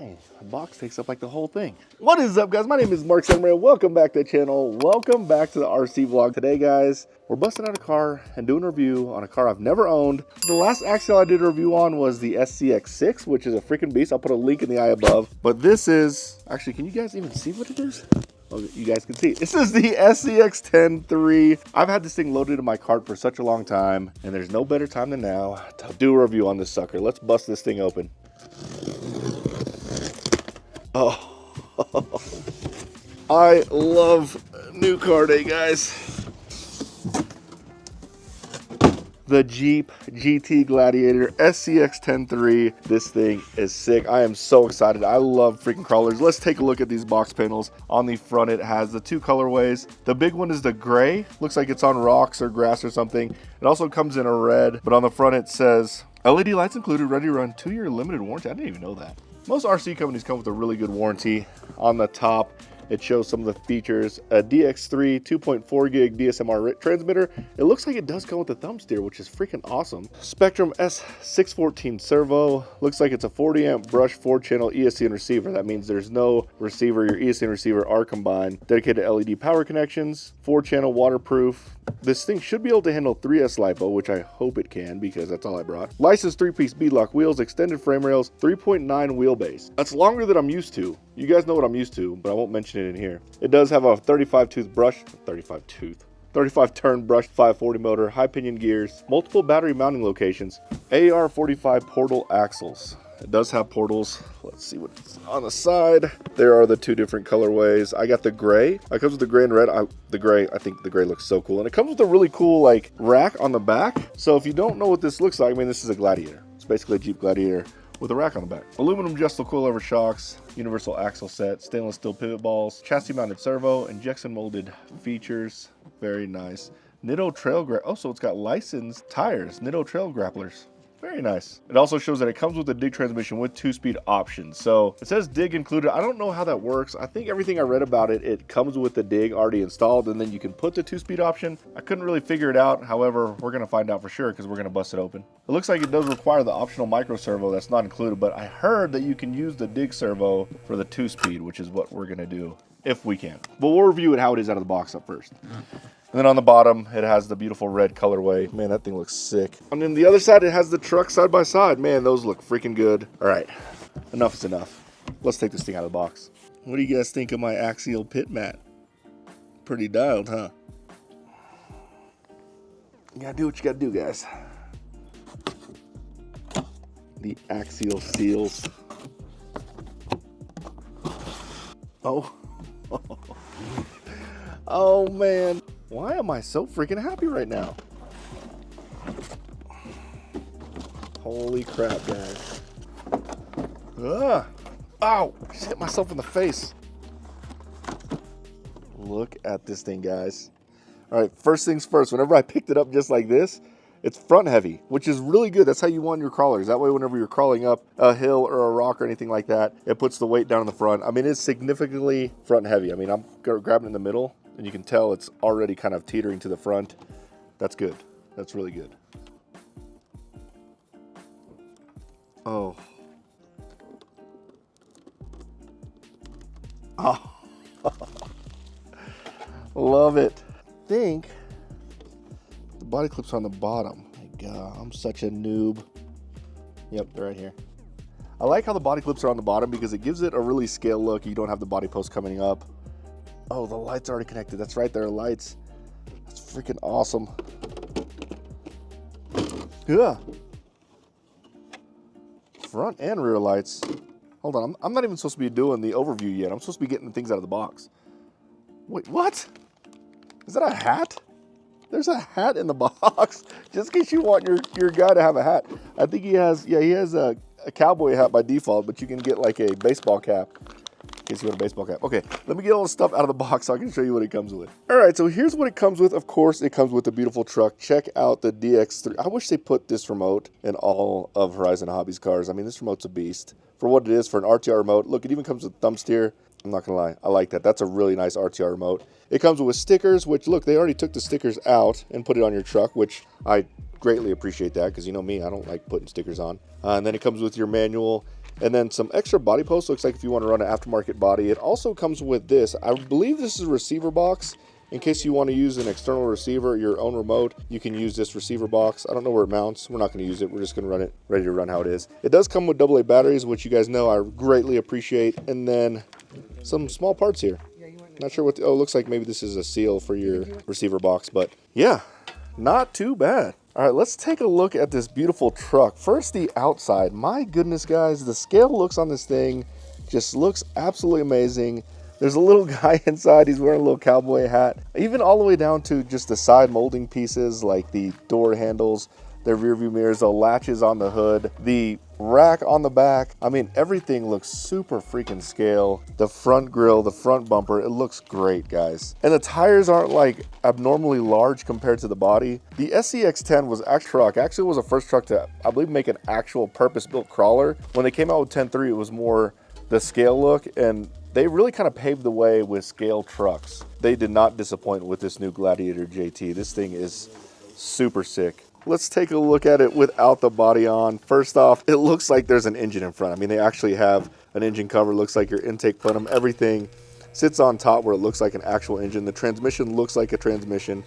Dang, the box takes up like the whole thing. What is up, guys? My name is Mark Summer. Welcome back to the channel. Welcome back to the RC vlog. Today, guys, we're busting out a car and doing a review on a car I've never owned. The last Axial I did a review on was the SCX6, which is a freaking beast. I'll put a link in the eye above. But this is, actually, can you guys even see what it is? Oh, you guys can see. This is the SCX10 3. I've had this thing loaded in my cart for such a long time, and there's no better time than now to do a review on this sucker. Let's bust this thing open. Oh, I love new car day, guys. The Jeep GT Gladiator SCX10 3. This thing is sick. I am so excited. I love freaking crawlers. Let's take a look at these box panels. On the front, it has the two colorways. The big one is the gray. Looks like it's on rocks or grass or something. It also comes in a red, but on the front it says LED lights included, ready to run, 2-year limited warranty. I didn't even know that. Most RC companies come with a really good warranty. On the top, it shows some of the features. A DX3 2.4 gig DSMR transmitter. It looks like it does come with a thumb steer, which is freaking awesome. Spectrum S614 servo. Looks like it's a 40 amp brush 4-channel ESC and receiver. That means there's no receiver. Your ESC and receiver are combined. Dedicated LED power connections. 4-channel waterproof. This thing should be able to handle 3S LiPo, which I hope it can because that's all I brought. Licensed 3-piece beadlock wheels, extended frame rails, 3.9 wheelbase. That's longer than I'm used to. You guys know what I'm used to, but I won't mention it in here. It does have a 35 turn brush, 540 motor, high pinion gears, multiple battery mounting locations, AR45 portal axles. It does have portals. Let's see what's on the side. There are the two different colorways. I got the gray. It comes with the gray and red. I think the gray looks so cool. And it comes with a really cool like rack on the back. So if you don't know what this looks like, I mean, this is a Gladiator. It's basically a Jeep Gladiator with a rack on the back. Aluminum adjustable coilover shocks, universal axle set, stainless steel pivot balls, chassis mounted servo, injection molded features. Very nice. Nitto trail so it's got licensed tires, Nitto trail grapplers. Very nice. It also shows that it comes with a dig transmission with 2-speed options. So it says dig included. I don't know how that works. I think everything I read about it, it comes with the dig already installed, and then you can put the 2-speed option. I couldn't really figure it out. However, we're gonna find out for sure because we're gonna bust it open. It looks like it does require the optional micro servo that's not included, but I heard that you can use the dig servo for the 2-speed, which is what we're gonna do if we can. But we'll review it how it is out of the box up first. And then on the bottom, it has the beautiful red colorway. Man, that thing looks sick. And then the other side, it has the truck side by side. Man, those look freaking good. All right, enough is enough. Let's take this thing out of the box. What do you guys think of my Axial pit mat? Pretty dialed, huh? You gotta do what you gotta do, guys. The Axial seals. Oh. Oh, man. Why am I so freaking happy right now? Holy crap, guys. Ow! I just hit myself in the face. Look at this thing, guys. All right, first things first. Whenever I picked it up just like this, it's front heavy, which is really good. That's how you want your crawlers. That way, whenever you're crawling up a hill or a rock or anything like that, it puts the weight down in the front. I mean, it's significantly front heavy. I mean, I'm grabbing in the middle, and you can tell it's already kind of teetering to the front. That's good. That's really good. Oh. Oh. Love it. I think the body clips are on the bottom. My God, I'm such a noob. Yep, they're right here. I like how the body clips are on the bottom because it gives it a really scale look. You don't have the body post coming up. Oh, the lights are already connected. That's right, there are lights. That's freaking awesome. Yeah. Front and rear lights. Hold on, I'm not even supposed to be doing the overview yet. I'm supposed to be getting things out of the box. Wait, what? Is that a hat? There's a hat in the box. Just in case you want your guy to have a hat. I think he has, yeah, he has a cowboy hat by default, but you can get like a baseball cap. In case you want a baseball cap. Okay, let me get all the stuff out of the box so I can show you what it comes with. All right, so here's what it comes with. Of course, it comes with the beautiful truck. Check out the DX3. I wish they put this remote in all of Horizon Hobbies cars. I mean, this remote's a beast. For what it is, for an RTR remote. Look, it even comes with thumb steer. I'm not gonna lie, I like that. That's a really nice RTR remote. It comes with stickers, which look, they already took the stickers out and put it on your truck, which I greatly appreciate that because you know me, I don't like putting stickers on. And then it comes with your manual. And then some extra body posts, looks like if you want to run an aftermarket body. It also comes with this. I believe this is a receiver box. In case you want to use an external receiver, your own remote, you can use this receiver box. I don't know where it mounts. We're not going to use it. We're just going to run it, ready to run how it is. It does come with AA batteries, which you guys know I greatly appreciate. And then some small parts here. Not sure what, oh, it looks like maybe this is a seal for your receiver box, but yeah, not too bad. All right, let's take a look at this beautiful truck. First, the outside. My goodness, guys, the scale looks on this thing just looks absolutely amazing. There's a little guy inside. He's wearing a little cowboy hat. Even all the way down to just the side molding pieces like the door handles, the rear view mirrors, the latches on the hood, the rack on the back. I mean, everything looks super freaking scale. The front grille, the front bumper, it looks great, guys. And the tires aren't like abnormally large compared to the body. The SCX10 was actually was the first truck to, I believe, make an actual purpose-built crawler. When they came out with 10.3, it was more the scale look, and they really kind of paved the way with scale trucks. They did not disappoint with this new Gladiator JT. This thing is super sick. Let's take a look at it without the body on. First off, it looks like there's an engine in front. I mean, they actually have an engine cover. Looks like your intake plenum. Everything sits on top where it looks like an actual engine. The transmission looks like a transmission.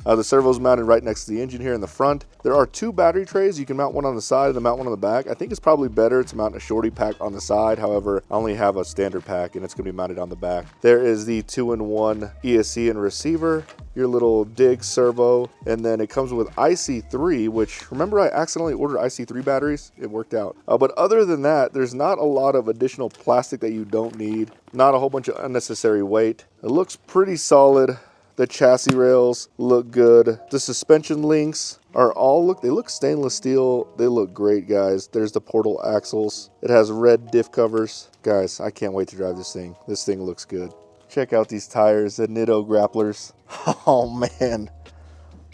The servo's mounted right next to the engine here in the front. There are 2 battery trays. You can mount one on the side and mount one on the back. I think it's probably better to mount a shorty pack on the side. However, I only have a standard pack and it's going to be mounted on the back. There is the 2-in-1 ESC and receiver, your little dig servo, and then it comes with IC3, which, remember I accidentally ordered IC3 batteries? It worked out. But other than that, there's not a lot of additional plastic that you don't need. Not a whole bunch of unnecessary weight. It looks pretty solid. The chassis rails look good. The suspension links are all, they look stainless steel. They look great, guys. There's the portal axles. It has red diff covers. Guys, I can't wait to drive this thing. This thing looks good. Check out these tires, the Nitto grapplers. Oh man,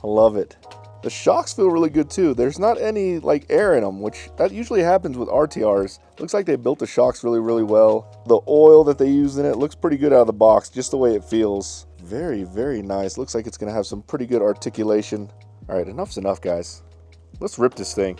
I love it. The shocks feel really good too. There's not any like air in them, which that usually happens with RTRs. Looks like they built the shocks really, really well. The oil that they use in it looks pretty good out of the box, just the way it feels. Very, very nice. Looks like it's gonna have some pretty good articulation. All right, enough's enough, guys. Let's rip this thing.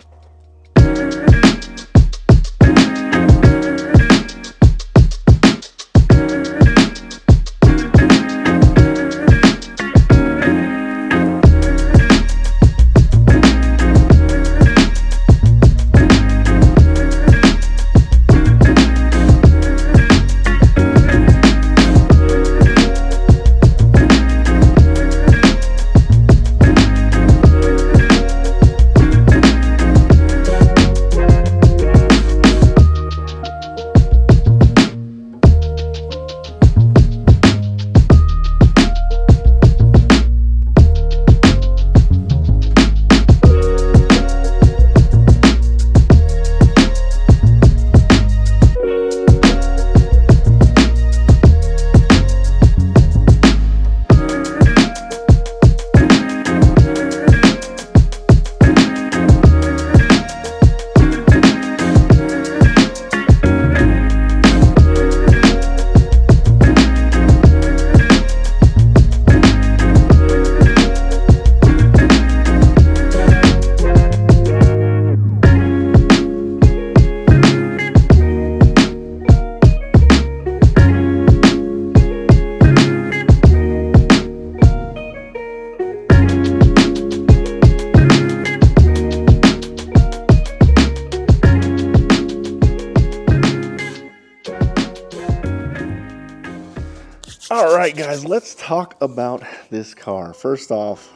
All right, guys, let's talk about this car. First off,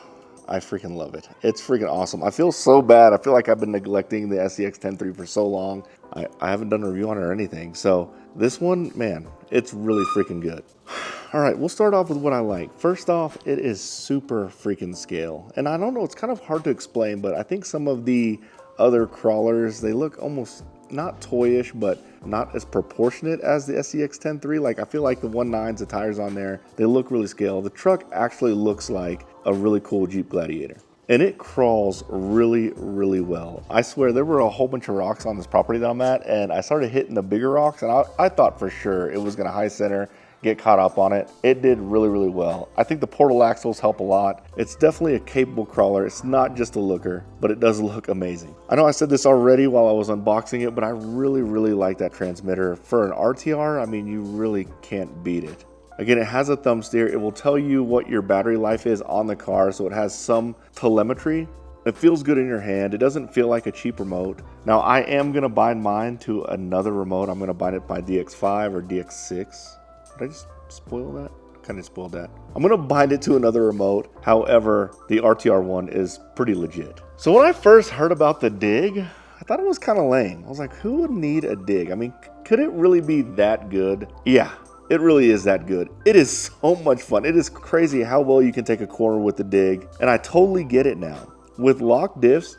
I freaking love it. It's freaking awesome. I feel so bad. I feel like I've been neglecting the SCX10 for so long. I haven't done a review on it or anything. So this one, man, it's really freaking good. All right, we'll start off with what I like. First off, it is super freaking scale. And I don't know, it's kind of hard to explain, but I think some of the other crawlers, they look almost not toyish, but not as proportionate as the SCX10 Like, I feel like the 1.9s, the tires on there, they look really scale. The truck actually looks like a really cool Jeep Gladiator. And it crawls really, really well. I swear, there were a whole bunch of rocks on this property that I'm at, and I started hitting the bigger rocks, and I thought for sure it was gonna high center get caught up on it. It did really, really well. I think the portal axles help a lot. It's definitely a capable crawler. It's not just a looker, but it does look amazing. I know I said this already while I was unboxing it, but I really, really like that transmitter. For an RTR, I mean, you really can't beat it. Again, it has a thumb steer. It will tell you what your battery life is on the car, so it has some telemetry. It feels good in your hand. It doesn't feel like a cheap remote. Now, I am going to bind mine to another remote. I'm going to bind it by DX5 or DX6. Did I just spoil that? Kind of spoiled that. I'm going to bind it to another remote. However, the RTR one is pretty legit. So when I first heard about the dig, I thought it was kind of lame. I was like, who would need a dig? I mean, could it really be that good? Yeah. It really is that good. It is so much fun. It is crazy how well you can take a corner with the dig, and I totally get it now. With lock diffs,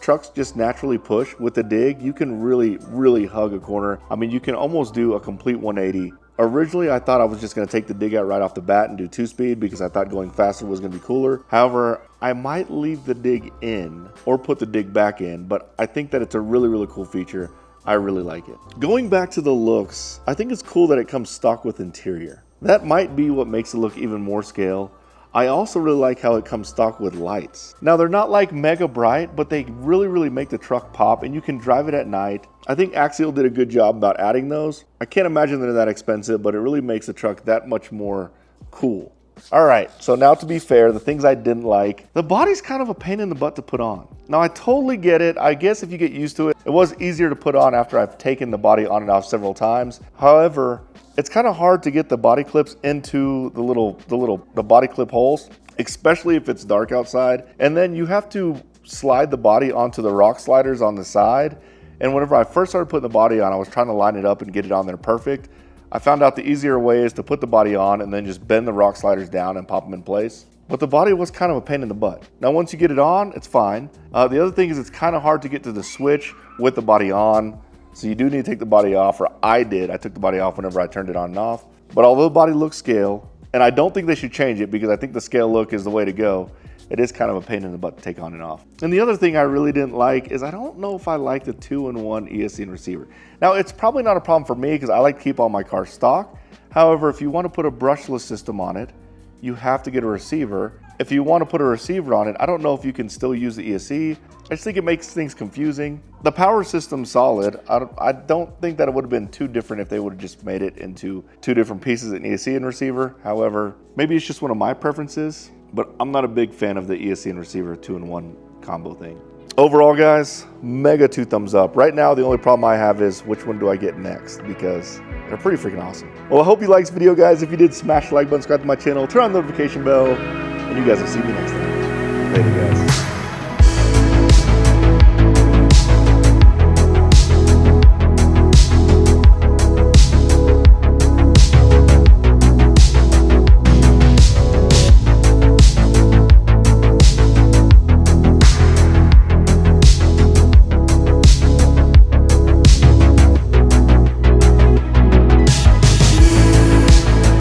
trucks just naturally push. With the dig, you can really, really hug a corner. I mean, you can almost do a complete 180. Originally, I thought I was just going to take the dig out right off the bat and do 2-speed because I thought going faster was going to be cooler. However, I might leave the dig in or put the dig back in, but I think that it's a really, really cool feature. I really like it. Going back to the looks, I think it's cool that it comes stock with interior. That might be what makes it look even more scale. I also really like how it comes stock with lights. Now, they're not like mega bright, but they really, really make the truck pop, and you can drive it at night. I think Axial did a good job about adding those. I can't imagine they're that expensive, but it really makes the truck that much more cool. All right, so now to be fair, the things I didn't like, the body's kind of a pain in the butt to put on. Now, I totally get it. I guess if you get used to it, it was easier to put on after I've taken the body on and off several times. However, it's kind of hard to get the body clips into the body clip holes, especially if it's dark outside. And then you have to slide the body onto the rock sliders on the side. And whenever I first started putting the body on, I was trying to line it up and get it on there perfect. I found out the easier way is to put the body on and then just bend the rock sliders down and pop them in place. But the body was kind of a pain in the butt. Now, once you get it on, it's fine. The other thing is it's kind of hard to get to the switch with the body on. So you do need to take the body off, or I did. I took the body off whenever I turned it on and off. But although the body looks scale, and I don't think they should change it because I think the scale look is the way to go, it is kind of a pain in the butt to take on and off. And the other thing I really didn't like is I don't know if I like the 2-in-1 ESC and receiver. Now, it's probably not a problem for me because I like to keep all my cars stock. However, if you want to put a brushless system on it, you have to get a receiver. If you want to put a receiver on it, I don't know if you can still use the ESC. I just think it makes things confusing. The power system's solid. I don't think that it would have been too different if they would have just made it into two different pieces, an ESC and receiver. However, maybe it's just one of my preferences, but I'm not a big fan of the ESC and receiver 2-in-1 combo thing. Overall, guys, mega 2 thumbs up. Right now, the only problem I have is which one do I get next, because they're pretty freaking awesome. Well, I hope you liked this video, guys. If you did, smash the like button, subscribe to my channel, turn on the notification bell, and you guys will see me next time. Later, guys.